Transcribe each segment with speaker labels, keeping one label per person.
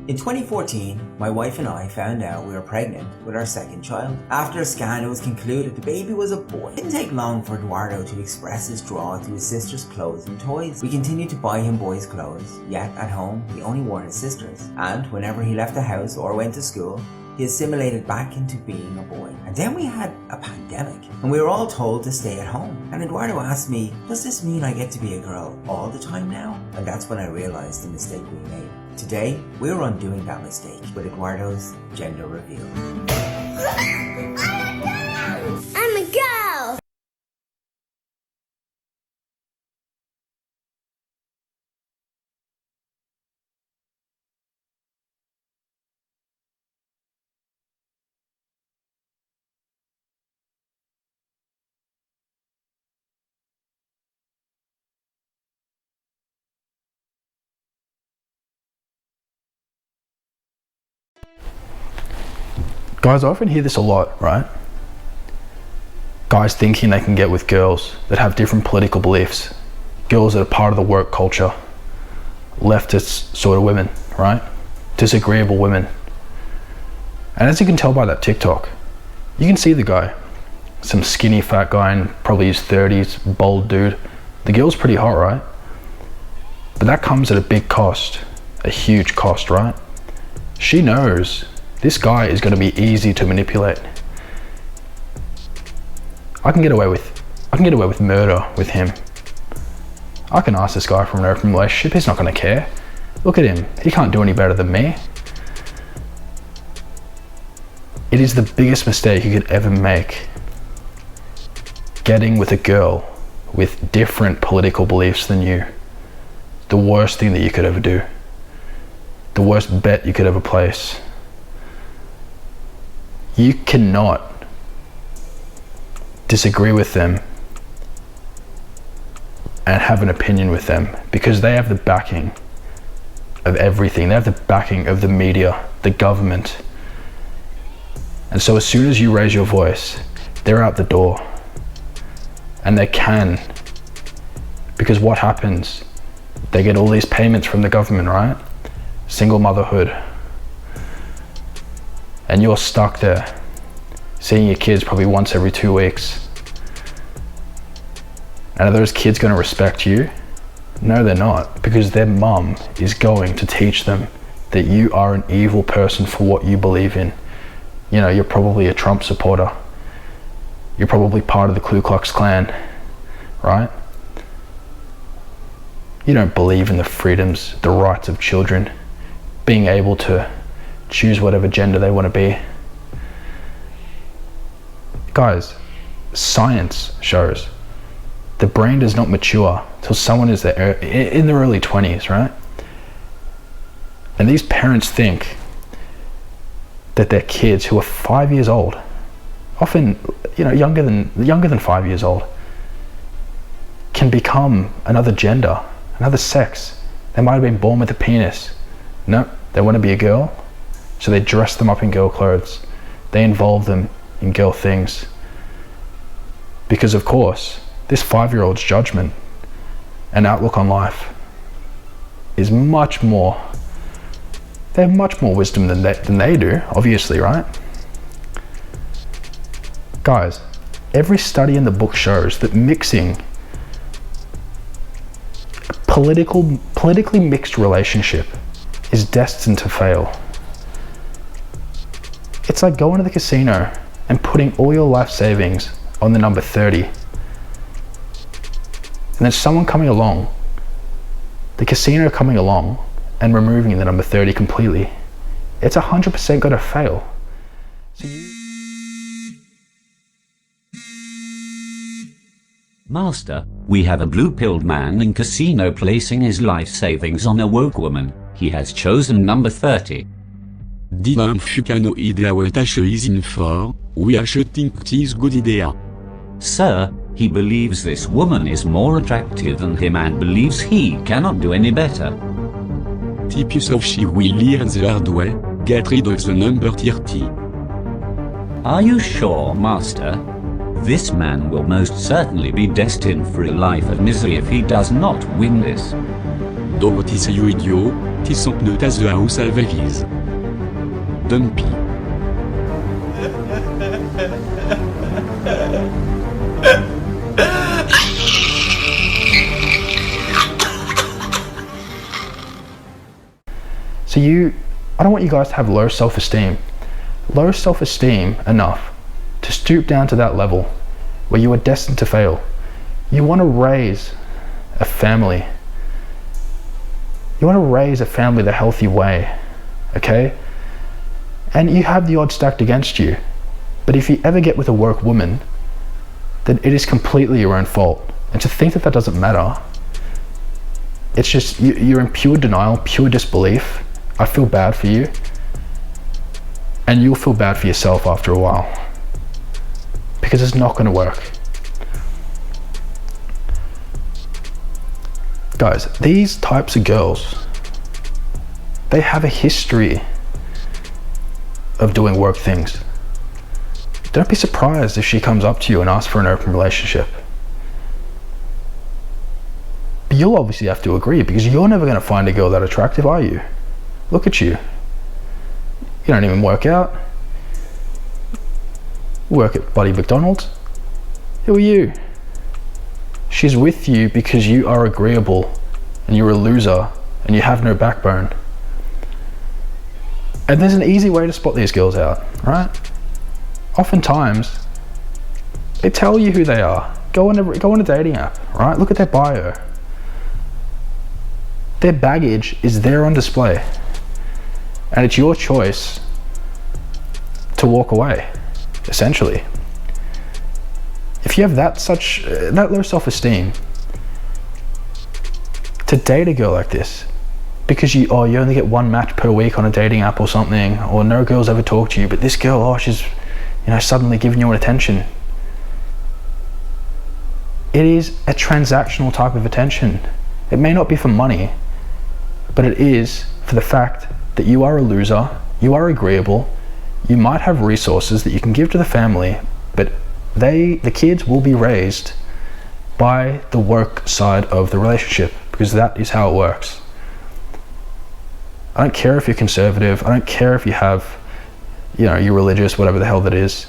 Speaker 1: In 2014, my wife and I found out we were pregnant with our second child. After a scan, it was concluded the baby was a boy. It didn't take long for Eduardo to express his draw to his sister's clothes and toys. We continued to buy him boys' clothes, yet at home he only wore his sister's. And whenever he left the house or went to school, he assimilated back into being a boy. And then we had a pandemic, and we were all told to stay at home. And Eduardo asked me, does this mean I get to be a girl all the time now? And that's when I realized the mistake we made. Today, we're undoing that mistake with Eduardo's gender reveal.
Speaker 2: I'm a girl!
Speaker 3: Guys, I often hear this a lot, right? Guys thinking they can get with girls that have different political beliefs, girls that are part of the work culture, leftist sort of women, right? Disagreeable women. And as you can tell by that TikTok, you can see the guy, some skinny fat guy in probably his 30s, bold dude. The girl's pretty hot, right? But that comes at a big cost, a huge cost, right? She knows this guy is going to be easy to manipulate. I can get away with murder with him. I can ask this guy for an open relationship. He's not going to care. Look at him. He can't do any better than me. It is the biggest mistake you could ever make. Getting with a girl with different political beliefs than you. The worst thing that you could ever do. The worst bet you could ever place. You cannot disagree with them and have an opinion with them because they have the backing of everything. They have the backing of the media, the government. And so as soon as you raise your voice, they're out the door. And they can. Because what happens? They get all these payments from the government, right? Single motherhood. And you're stuck there, seeing your kids probably once every 2 weeks. And are those kids going to respect you? No, they're not, because their mum is going to teach them that you are an evil person for what you believe in. You know, you're probably a Trump supporter. You're probably part of the Ku Klux Klan, right? You don't believe in the freedoms, the rights of children, being able to choose whatever gender they want to be. Guys, science shows the brain does not mature till someone is in their early 20s, right? And these parents think that their kids who are 5 years old, often, you know, younger than 5 years old, can become another gender, another sex. They might have been born with a penis. No, they want to be a girl. So they dress them up in girl clothes. They involve them in girl things. Because of course, this 5-year-old's judgment and outlook on life is much more, they have much more wisdom than they do, obviously, right? Guys, every study in the book shows that mixing a politically mixed relationship is destined to fail. It's like going to the casino and putting all your life savings on the number 30. And there's someone coming along, the casino coming along and removing the number 30 completely. It's 100% going to fail. So
Speaker 4: Master, we have a blue-pilled man in casino placing his life savings on a woke woman. He has chosen number 30.
Speaker 5: Dis-un fucano idea what is in for, we think it is good idea.
Speaker 4: Sir, he believes this woman is more attractive than him and believes he cannot do any better.
Speaker 5: Typus of she will learn the hard way, get rid of the number 30.
Speaker 4: Are you sure, Master? This man will most certainly be destined for a life of misery if he does not win this.
Speaker 5: Don't is you idiot, divertissante note as the house always. Dumpy.
Speaker 3: So I don't want you guys to have low self-esteem. Low self-esteem enough to stoop down to that level where you are destined to fail. You want to raise a family. You want to raise a family the healthy way, okay? And you have the odds stacked against you. But if you ever get with a work woman, then it is completely your own fault. And to think that that doesn't matter, it's just, you're in pure denial, pure disbelief. I feel bad for you. And you'll feel bad for yourself after a while. Because it's not going to work. Guys, these types of girls, they have a history of doing work things. Don't be surprised if she comes up to you and asks for an open relationship. But you'll obviously have to agree, because you're never going to find a girl that attractive, are you? Look at you. You don't even work out. Work at bloody McDonald's. Who are you? She's with you because you are agreeable and you're a loser and you have no backbone. And there's an easy way to spot these girls out, right? Oftentimes, they tell you who they are. Go on a dating app, right? Look at their bio. Their baggage is there on display. And it's your choice to walk away, essentially. If you have that low self-esteem, to date a girl like this, because you only get one match per week on a dating app or something, or no girls ever talk to you, but this girl, she's, suddenly giving you an attention. It is a transactional type of attention. It may not be for money, but it is for the fact that you are a loser, you are agreeable, you might have resources that you can give to the family, but the kids will be raised by the work side of the relationship, because that is how it works. I don't care if you're conservative, I don't care if you have, you're religious, whatever the hell that is.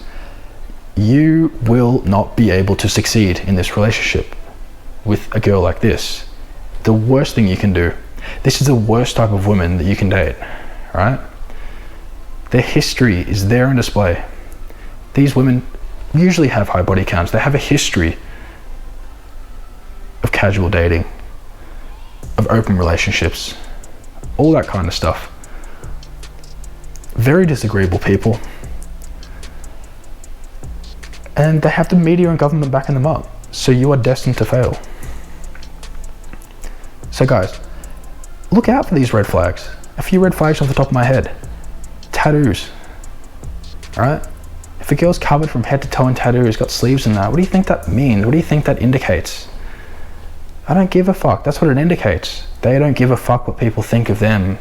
Speaker 3: You will not be able to succeed in this relationship with a girl like this. The worst thing you can do, this is the worst type of woman that you can date, right? Their history is there on display. These women usually have high body counts. They have a history of casual dating, of open relationships, all that kind of stuff. Very disagreeable people. And they have the media and government backing them up. So you are destined to fail. So guys, look out for these red flags. A few red flags off the top of my head. Tattoos, right? If a girl's covered from head to toe in tattoos, got sleeves and that, what do you think that means? What do you think that indicates? I don't give a fuck. That's what it indicates. They don't give a fuck what people think of them.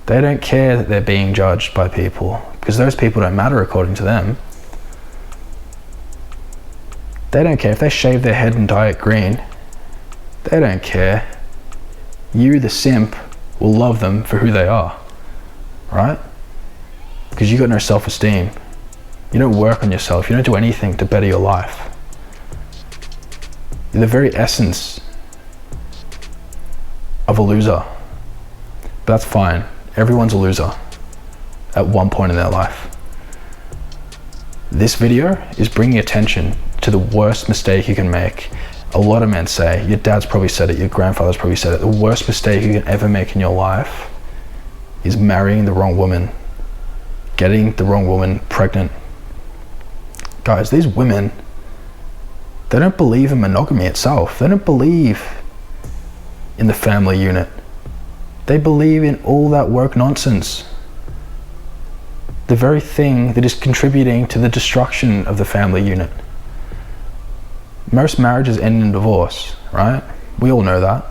Speaker 3: They don't care that they're being judged by people, because those people don't matter according to them. They don't care if they shave their head and dye it green. They don't care. You, the simp, will love them for who they are, right? Because you got no self-esteem. You don't work on yourself. You don't do anything to better your life. You're the very essence of a loser. But that's fine. Everyone's a loser at one point in their life. This video is bringing attention to the worst mistake you can make. A lot of men say, your dad's probably said it, your grandfather's probably said it, the worst mistake you can ever make in your life is marrying the wrong woman, getting the wrong woman pregnant. Guys, these women, they don't believe in monogamy itself. They don't believe in the family unit. They believe in all that work nonsense. The very thing that is contributing to the destruction of the family unit. Most marriages end in divorce, right? We all know that.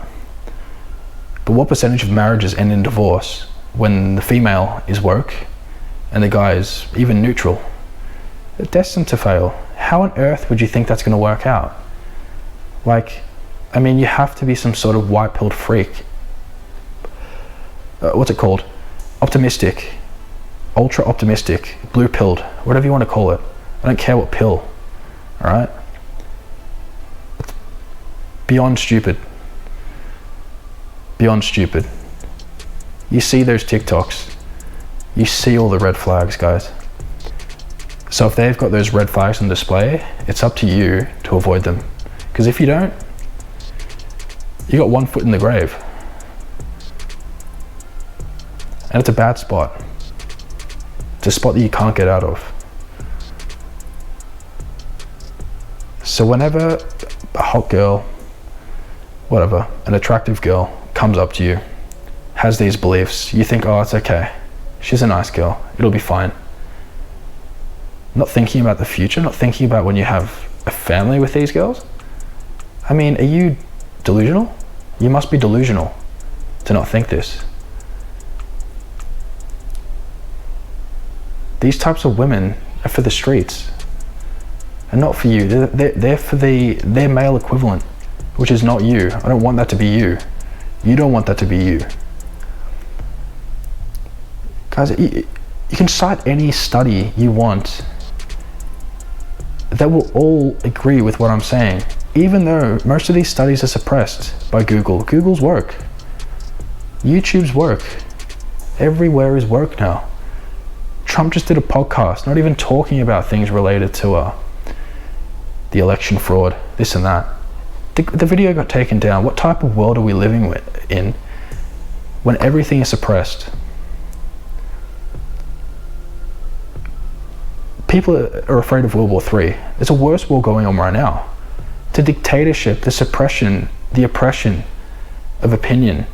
Speaker 3: But what percentage of marriages end in divorce when the female is woke and the guy is even neutral? They're destined to fail. How on earth would you think that's going to work out? You have to be some sort of white-pilled freak. what's it called? Optimistic, ultra optimistic, blue pilled, whatever you want to call it. I don't care what pill, all right? It's beyond stupid. Beyond stupid. You see those TikToks. You see all the red flags, guys. So if they've got those red flags on display, it's up to you to avoid them. Because if you don't, you got one foot in the grave. And it's a bad spot. It's a spot that you can't get out of. So whenever a hot girl, whatever, an attractive girl comes up to you, has these beliefs, you think, oh, it's okay. She's a nice girl. It'll be fine. Not thinking about the future, not thinking about when you have a family with these girls. I mean, are you delusional? You must be delusional to not think this. These types of women are for the streets and not for you. They're for their male equivalent, which is not you. I don't want that to be you. You don't want that to be you. Guys, you can cite any study you want that will all agree with what I'm saying, even though most of these studies are suppressed by Google. Google's work. YouTube's work. Everywhere is work now. Trump just did a podcast, not even talking about things related to the election fraud, this and that. The video got taken down. What type of world are we living in when everything is suppressed? People are afraid of World War III. There's a worse war going on right now. The dictatorship, the suppression, the oppression of opinion.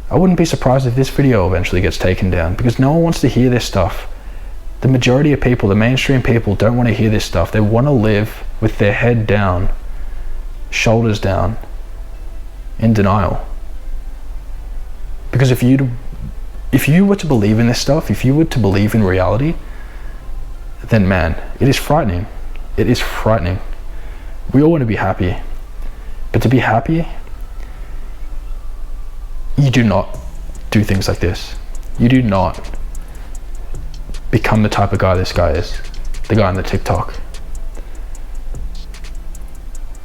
Speaker 3: I wouldn't be surprised if this video eventually gets taken down, because no one wants to hear this stuff. The majority of people, the mainstream people, don't want to hear this stuff. They want to live with their head down, shoulders down, in denial. Because if you were to believe in this stuff, if you were to believe in reality, then man, it is frightening. It is frightening. We all want to be happy, but to be happy, you do not do things like this. You do not become the type of guy this guy is, the guy on the TikTok.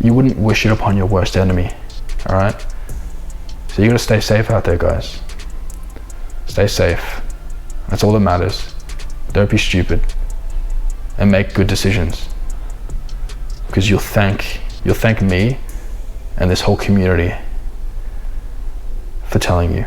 Speaker 3: You wouldn't wish it upon your worst enemy, all right? So you gotta stay safe out there, guys. Stay safe. That's all that matters. Don't be stupid and make good decisions, because you'll thank me and this whole community for telling you.